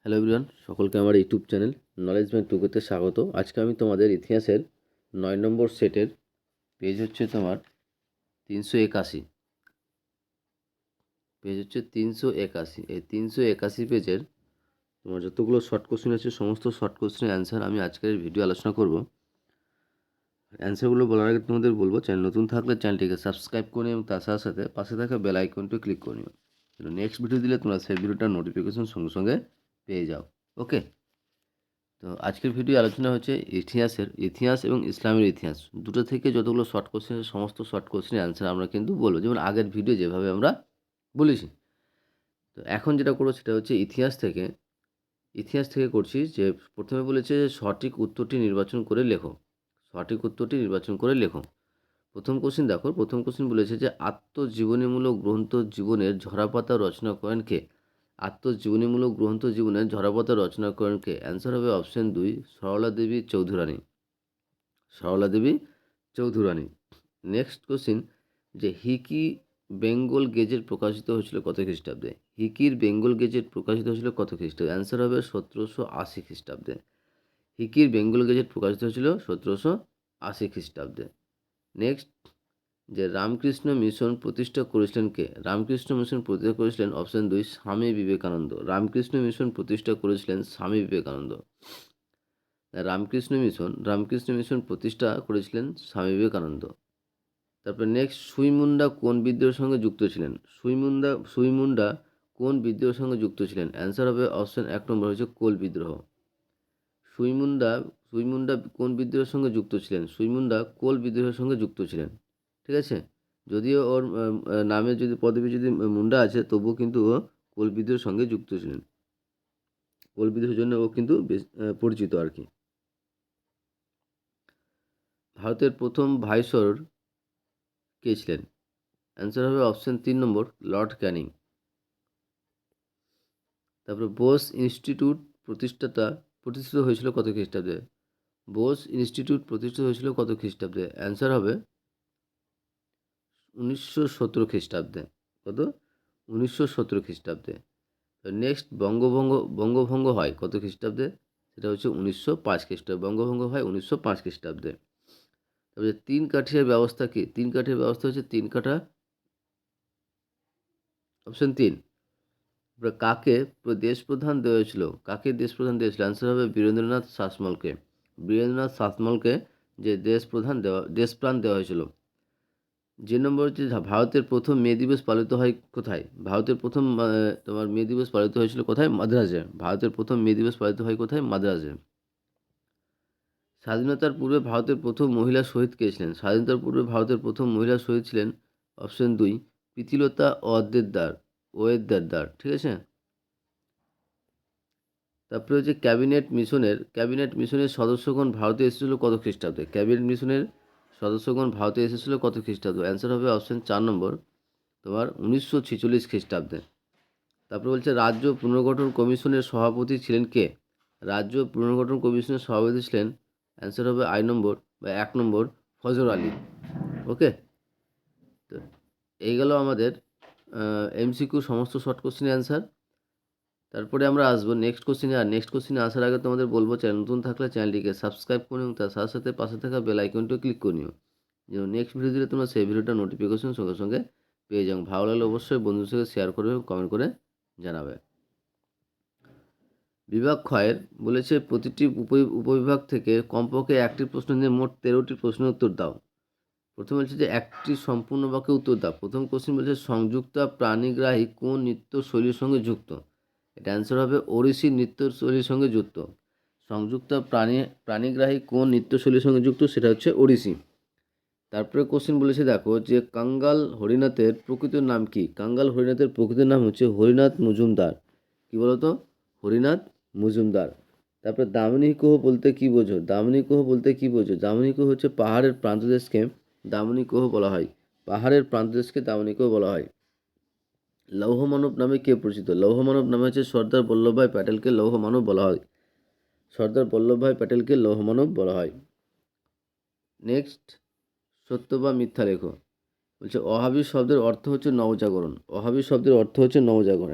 Hello everyone, সকলকে আমার YouTube channel knowledge man টুকুতে স্বাগত। আজকে আমি তোমাদের ইতিহাসের 9 নম্বর সেটের পেজ হচ্ছে তোমার 381। এই 381 পেজের তোমার যতগুলো শর্ট কোশ্চেন আছে সমস্ত শর্ট কোশ্চেনের অ্যান্সার আমি আজকের ভিডিও আলোচনা করব। অ্যান্সারগুলো বলার আগে তোমাদের বলবো, চ্যানেল নতুন থাকলে চ্যানেলটিকে সাবস্ক্রাইব করে এবং তার সাথে সাথে পাশে থাকা বেল আইকনটি ক্লিক করে নিও। নেক্সট ভিডিও দিলে তোমরা সেই ভিডিওটার নোটিফিকেশন সঙ্গে সঙ্গে পেয়ে যাও। ওকে, তো আজকের ভিডিও আলোচনা হচ্ছে ইতিহাস এবং ইসলামের ইতিহাস দুটো থেকে যতগুলো শর্ট কোশ্চেন সমস্ত শর্ট কোশ্চেনের অ্যান্সার আমরা কিন্তু বলবো, যেমন আগের ভিডিও যেভাবে আমরা বলেছি। তো এখন যেটা করবো সেটা হচ্ছে ইতিহাস থেকে করছি। যে প্রথমে বলেছে সঠিক উত্তরটি নির্বাচন করে লেখো। প্রথম কোশ্চেন দেখো, প্রথম কোশ্চেন বলেছে যে আত্মজীবনীমূলক গ্রন্থ জীবনের ঝরাপাতা রচনা করেন কে? আত্মজীবনীমূলক গ্রন্থ জীবনের ঝরাপাতা রচনা করেন কে? অ্যান্সার হবে অপশন 2, সরলা দেবী চৌধুরানী। নেক্সট কোশ্চেন, যে হিকি বেঙ্গল গেজেট প্রকাশিত হয়েছিল কত খ্রিস্টাব্দে? হিকির বেঙ্গল গেজেট প্রকাশিত হয়েছিল কত খ্রিস্টাব্দে? অ্যান্সার হবে 1780 খ্রিস্টাব্দে। হিকির বেঙ্গল গেজেট প্রকাশিত হয়েছিল 1780 খ্রিস্টাব্দে। নেক্সট, যে রামকৃষ্ণ মিশন প্রতিষ্ঠা করেছিলেন কে? রামকৃষ্ণ মিশন প্রতিষ্ঠা করেছিলেন অপশন 2, স্বামী বিবেকানন্দ। রামকৃষ্ণ মিশন প্রতিষ্ঠা করেছিলেন স্বামী বিবেকানন্দ। রামকৃষ্ণ মিশন প্রতিষ্ঠা করেছিলেন স্বামী বিবেকানন্দ। তারপর নেক্সট, সুইমুন্ডা কোন বিদ্রোহের সঙ্গে যুক্ত ছিলেন? সুইমুন্ডা কোন বিদ্রোহের সঙ্গে যুক্ত ছিলেন? অ্যান্সার হবে অপশন 1 নম্বর হচ্ছে কোল বিদ্রোহ। সুইমুন্ডা কোন বিদ্রোহের সঙ্গে যুক্ত ছিলেন? সুইমুন্ডা কোল বিদ্রোহের সঙ্গে যুক্ত ছিলেন। ঠিক আছে, যদিও ওর নামে যদি পদবী যদি মুন্ডা আছে, তবুও কিন্তু ও কোল বিদ্রোহের সঙ্গে যুক্ত ছিলেন। কোল বিদ্রোহের জন্য ও কিন্তু বেশ পরিচিত আর কি। ভারতের প্রথম ভাইসরয় কে ছিলেন? অ্যান্সার হবে অপশন 3 নম্বর, লর্ড ক্যানিং। তারপরে বোস ইনস্টিটিউট প্রতিষ্ঠিত হয়েছিল কত খ্রিস্টাব্দে? বোস ইনস্টিটিউট প্রতিষ্ঠিত হয়েছিল কত খ্রিস্টাব্দে? অ্যান্সার হবে 1917 খ্রিস্টাব্দে। কত? 1917 খ্রিস্টাব্দে। নেক্সট, বঙ্গভঙ্গ হয় কত খ্রিস্টাব্দে? সেটা হচ্ছে 1905 খ্রিস্টাব্দে। বঙ্গভঙ্গ হয় 1905 খ্রিস্টাব্দে। তারপরে তিন কাঠিয়ার ব্যবস্থা কি? তিন কাঠিয়ার ব্যবস্থা হচ্ছে তিন কাঠা, অপশন 3। কাকে দেশ প্রধান দেওয়া হয়েছিল? অ্যান্সার হবে বীরেন্দ্রনাথ শাসমলকে যে দেশপ্রাণ দেওয়া হয়েছিল। যে নম্বর হচ্ছে ভারতের প্রথম মে দিবস পালিত হয় কোথায়? ভারতের প্রথম তোমার মে দিবস পালিত হয়েছিল কোথায়? মাদ্রাজে। ভারতের প্রথম মে দিবস পালিত হয় কোথায়? মাদ্রাজে। স্বাধীনতার পূর্বে ভারতের প্রথম মহিলা শহীদ কে ছিলেন? স্বাধীনতার পূর্বে ভারতের প্রথম মহিলা শহীদ ছিলেন অপশন 2, প্রীতিলতা ওয়েদ্দেদার। ঠিক আছে। তারপরে হচ্ছে ক্যাবিনেট মিশনের সদস্যগণ ভারতে এসেছিল কত খ্রিস্টাব্দে? ক্যাবিনেট মিশনের সদস্যগণ ভারতে এসেছিল কত খ্রিস্টাব্দে? অ্যান্সার হবে অপশন 4 নম্বর, তোমার 1946 খ্রিস্টাব্দে। তারপরে বলছে রাজ্য পুনর্গঠন কমিশনের সভাপতি ছিলেন কে? রাজ্য পুনর্গঠন কমিশনের সভাপতি ছিলেন, অ্যান্সার হবে 1 নম্বর, ফজর আলী। ওকে, তো এই গেল আমাদের এমসিকিউ সমস্ত শর্ট কোশ্চেনের অ্যান্সার। তারপরে আমরা আসবো নেক্সট কোশ্চেনে। আর নেক্সট কোশ্চেনে আসার আগে তোমাদের বলবো, চ্যানেল নতুন থাকলে চ্যানেলটিকে সাবস্ক্রাইব করে নিও, তার সাথে সাথে পাশে থাকা বেল আইকনটিও ক্লিক করে নিও, যেন নেক্সট ভিডিও দিলে তোমরা সেই ভিডিওটা নোটিফিকেশন সঙ্গে সঙ্গে পেয়ে যাও। ভালো লাগলে অবশ্যই বন্ধুদের সঙ্গে শেয়ার করবে, কমেন্ট করে জানাবে। বিভাগ ক্ষয়ের বলেছে প্রতিটি উপবিভাগ থেকে কমপক্ষে একটি প্রশ্ন নিয়ে মোট 13টি প্রশ্নের উত্তর দাও। প্রথমে বলছে যে একটি সম্পূর্ণ বাক্যে উত্তর দাও। প্রথম কোশ্চেন বলছে সংযুক্তা প্রাণীগ্রাহী কোন নৃত্যশৈলীর সঙ্গে যুক্ত? এটা অ্যান্সার হবে ওড়িশি নৃত্যশৈলীর সঙ্গে যুক্ত। সংযুক্তা প্রাণীগ্রাহী কোন নৃত্যশৈলীর সঙ্গে যুক্ত? সেটা হচ্ছে ওড়িশি। তারপরে কোশ্চেন বলেছে দেখো, যে কাঙ্গাল হরিনাথের প্রকৃত নাম কি? কাঙ্গাল হরিনাথের প্রকৃত নাম হচ্ছে হরিনাথ মজুমদার। কি বলতো? হরিনাথ মজুমদার। তারপরে দামিনী কোহ বলতে কি বোঝো? দামিনী কোহ হচ্ছে পাহাড়ের প্রান্তদেশকে দামিনী কোহ বলা হয়। বলা হয়। লৌহ মানব নামে কে পরিচিত? লৌহ মানব নামে হচ্ছে সর্দার বল্লভভাই প্যাটেলকে লৌহ মানব বলা হয়। নেক্সট, সত্য বা মিথ্যা লেখো। বলছে অহাবি শব্দের অর্থ হচ্ছে নবজাগরণ।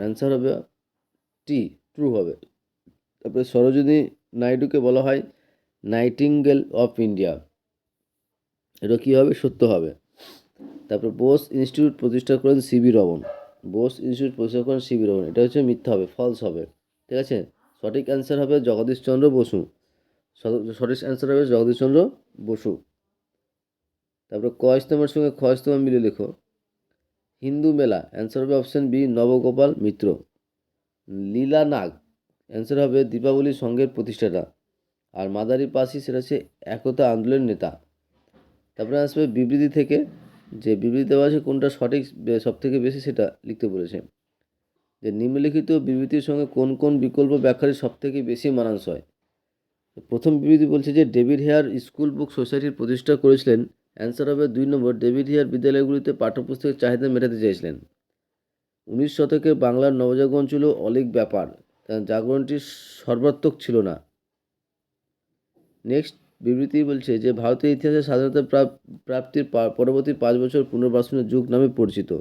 অ্যান্সার হবে টি, ট্রু হবে। তারপরে সরোজিনী নাইডুকে বলা হয় নাইটিঙ্গেল অফ ইন্ডিয়া, এটা কী হবে? সত্য হবে। তারপর বোস ইনস্টিটিউট প্রতিষ্ঠা করেন সিবি রমন, বোস ইনস্টিটিউট প্রতিষ্ঠা করেন সিবি রমন, এটা হচ্ছে মিথ্যা হবে, ফলস হবে। ঠিক আছে, সঠিক অ্যান্সার হবে জগদীশচন্দ্র বসু, সঠিক অ্যান্সার হবে জগদীশচন্দ্র বসু। তারপর ক ইস্তমার সঙ্গে খ ইস্তমা মিলে লেখো। হিন্দু মেলা, অ্যান্সার হবে অপশান বি নবগোপাল মিত্র। লীলা নাগ, অ্যান্সার হবে দীপাবলি সংঘের প্রতিষ্ঠাতা। আর মাদারি পাসি, সেটা হচ্ছে একতা আন্দোলনের নেতা। তারপরে আসবে বিবৃতি থেকে, যে বিবৃতি দেওয়া আছে কোনটা সঠিক সব থেকে বেশি সেটা লিখতে বলেছে। যে নিম্নলিখিত বিবৃতির সঙ্গে কোন কোন বিকল্প ব্যাখ্যাটি সব থেকে বেশি মানানসই। প্রথম বিবৃতি বলছে যে ডেভিড হেয়ার স্কুল বুক সোসাইটির প্রতিষ্ঠা করেছিলেন, অ্যান্সার হবে 2 নম্বর ডেভিড হেয়ার বিদ্যালয়গুলিতে পাঠ্যপুস্তকের চাহিদা মেটাতে চেয়েছিলেন। 19 শতকে বাংলার নবজাগরণ ছিল অলীক ব্যাপার, জাগরণটি সর্বাত্মক ছিল না। নেক্সট বিবৃতি বলছে যে ভারতের ইতিহাসে স্বাধীনতা প্রাপ্তির পরবর্তী 5 বছর পুনর্বাসনের যুগ নামে পরিচিত।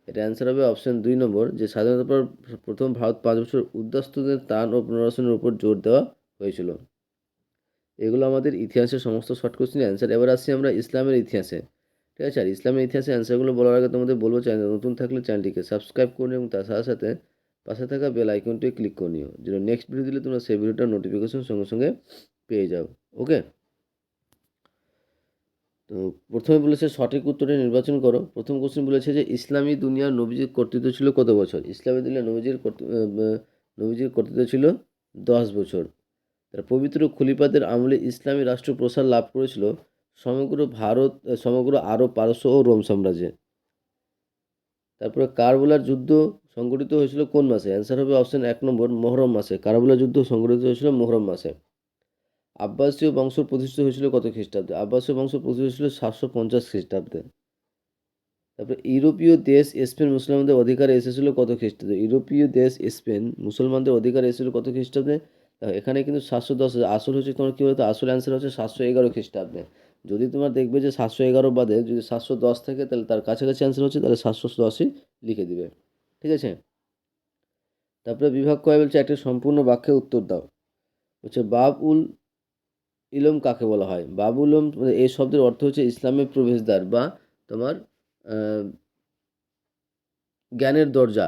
এটা অ্যান্সার হবে অপশান 2 নম্বর, যে স্বাধীনতার পর প্রথম ভারত 5 বছর উদ্বাস্তুদের ত্রাণ ও পুনর্বাসনের উপর জোর দেওয়া হয়েছিল। এগুলো আমাদের ইতিহাসের সমস্ত শর্ট কোশ্চেনের অ্যান্সার। এবার আসছি আমরা ইসলামের ইতিহাসে। ঠিক আছে, আর ইসলামের ইতিহাসে অ্যান্সারগুলো বলার আগে তোমাদের বলবো, চ্যানেল নতুন থাকলে চ্যানেলটিকে সাবস্ক্রাইব করে নিও এবং তার সাথে সাথে পাশে থাকা বেল আইকনটি ক্লিক করে নিও, যেন নেক্সট ভিডিও দিলে তোমরা সেই ভিডিওটার নোটিফিকেশন সঙ্গে সঙ্গে পেয়ে যাও। ওকে, তো প্রথমে বলেছে সঠিক উত্তরটি নির্বাচন করো। প্রথম কোশ্চেন বলেছে যে ইসলামী দুনিয়ার নবীজির কর্তৃত্ব ছিল কত বছর? ইসলামী দুনিয়ার নবীজির কর্তৃত্ব ছিল 10 বছর। তার পবিত্র খলিফাদের আমলে ইসলামী রাষ্ট্র প্রসার লাভ করেছিল সমগ্র আরব, পারস্য ও রোম সাম্রাজ্যে। তারপরে কারবালার যুদ্ধ সংঘটিত হয়েছিল কোন মাসে? অ্যান্সার হবে অপশন 1 নম্বর মুহররম মাসে। কারবালার যুদ্ধ সংঘটিত হয়েছিল মুহররম মাসে। আব্বাসীয় বংশ প্রতিষ্ঠিত হয়েছিল কত খ্রিস্টাব্দে? আব্বাসীয় বংশ প্রতিষ্ঠিত হয়েছিল 750 খ্রিস্টাব্দে। তারপরে ইউরোপীয় দেশ স্পেন মুসলমানদের অধিকারে এসেছিল কত খ্রিস্টাব্দে? ইউরোপীয় দেশ স্পেন মুসলমানদের অধিকারে এসেছিল কত খ্রিস্টাব্দে? এখানে কিন্তু 710, আসল হচ্ছে তোমার কী বলতো, আসল অ্যান্সার হচ্ছে 711 খ্রিস্টাব্দে। যদি তোমার দেখবে যে 711 বাদে যদি 710 থাকে, তাহলে তার কাছাকাছি অ্যান্সার হচ্ছে, তাহলে 710ই লিখে দিবে। ঠিক আছে, তারপরে বিভাগ কয় বলছে একটি সম্পূর্ণ বাক্যে উত্তর দাও। হচ্ছে বাব উল ইলম কাকে বলা হয়? বাব উল ইলম এই শব্দের অর্থ হচ্ছে ইসলামের প্রবেশদ্বার বা তোমার জ্ঞানের দরজা।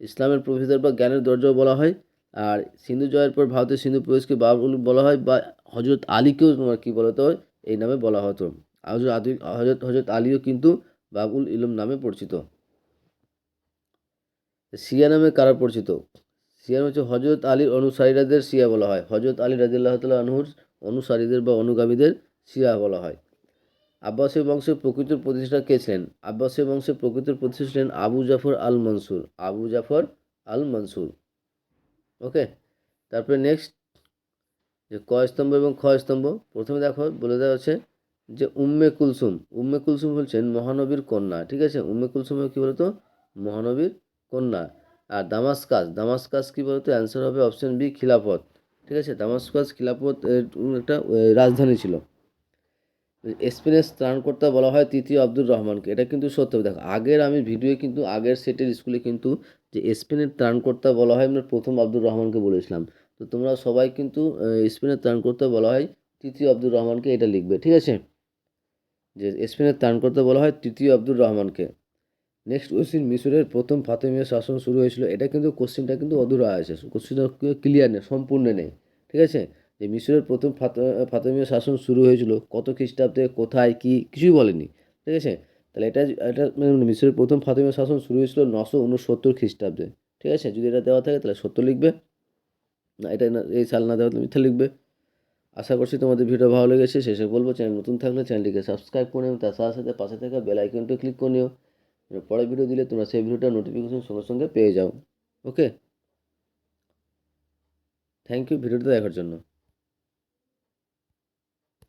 ইসলামের প্রবেশদ্বার বা জ্ঞানের দরজাও বলা হয়। আর সিন্ধু জয়ের পর ভারতের সিন্ধু প্রবেশকে বাব উল বলা হয়, বা হজরত আলীকেও তোমার কী বলা হতো, এই নামে বলা হতো। হজরত আলীও কিন্তু বাব উল ইলম নামে পরিচিত। শিয়া নামে কারা পরিচিত? শিয়া হচ্ছে হজরত আলীর অনুসারীদের শিয়া বলা হয়। হজরত আলী রাদিয়াল্লাহু তাআলা আনহুর অনুসারীদের বা অনুগামীদের শিয়া বলা হয়। আব্বাসীয় বংশের প্রকৃত প্রতিষ্ঠাতা কে ছিলেন? আব্বাসীয় বংশের প্রকৃত প্রতিষ্ঠাতা ছিলেন আবু জাফর আল মনসুর। আবু জাফর আল মনসুর। ওকে, তারপরে নেক্সট যে ক স্তম্ভ এবং খ স্তম্ভ। প্রথমে দেখো বলে দেওয়া আছে যে উম্মে কুলসুম। উম্মে কুলসুম হচ্ছেন মহানবীর কন্যা। ঠিক আছে, উম্মে কুলসুম কী বলতো? মহানবীর কন্যা। আর দামাসকাস কী বলতো? অ্যান্সার হবে অপশন বি খিলাফত। ঠিক আছে, দামাসকাস খিলাফত একটা রাজধানী ছিল। স্পেনের ত্রাণকর্তা বলা হয় তৃতীয় আব্দুর রহমানকে। এটা কিন্তু সত্য। দেখো আগের আমি ভিডিওয়ে কিন্তু আগের সেটের স্কুলে কিন্তু যে স্পেনের ত্রাণকর্তা বলা হয় আমরা প্রথম আব্দুর রহমানকে বলেছিলাম। তো তোমরা সবাই কিন্তু স্পেনের ত্রাণকর্তা বলা হয় তৃতীয় আব্দুর রহমানকে, এটা লিখবে। ঠিক আছে, যে স্পেনের ত্রাণকর্তা বলা হয় তৃতীয় আব্দুর রহমানকে। নেক্সট কোশ্চিন, মিশরের প্রথম ফাতেমীয় শাসন শুরু হয়েছিল। এটা কিন্তু কোশ্চিনটা কিন্তু অধুরা আছে, কোশ্চিনটা ক্লিয়ার নেই, সম্পূর্ণ নেই। ঠিক আছে, যে মিশরের প্রথম ফাতেমীয় শাসন শুরু হয়েছিল কত খ্রিস্টাব্দে, কোথায়, কি, কিছুই বলেনি। ঠিক আছে, তাহলে এটা এটা মিশরের প্রথম ফাতেমীয় শাসন শুরু হয়েছিল 969 খ্রিস্টাব্দে। ঠিক আছে, যদি এটা দেওয়া থাকে তাহলে সত্য লিখবে, না এটা না, এই সাল না দেওয়া মিথ্যা লিখবে। আশা করছি তোমাদের ভিডিও ভালো লেগেছে। শেষে বলবো চ্যানেল নতুন থাকলে চ্যানেলটিকে সাবস্ক্রাইব করে নিও, তার সাথে সাথে পাশে থাকা বেল আইকনটা ক্লিক করে নিও, পরের ভিডিও দিলে তোমরা সেই ভিডিওটা নোটিফিকেশন সঙ্গে সঙ্গে পেয়ে যাও। ওকে, থ্যাংক ইউ ভিডিওটা দেখার জন্য।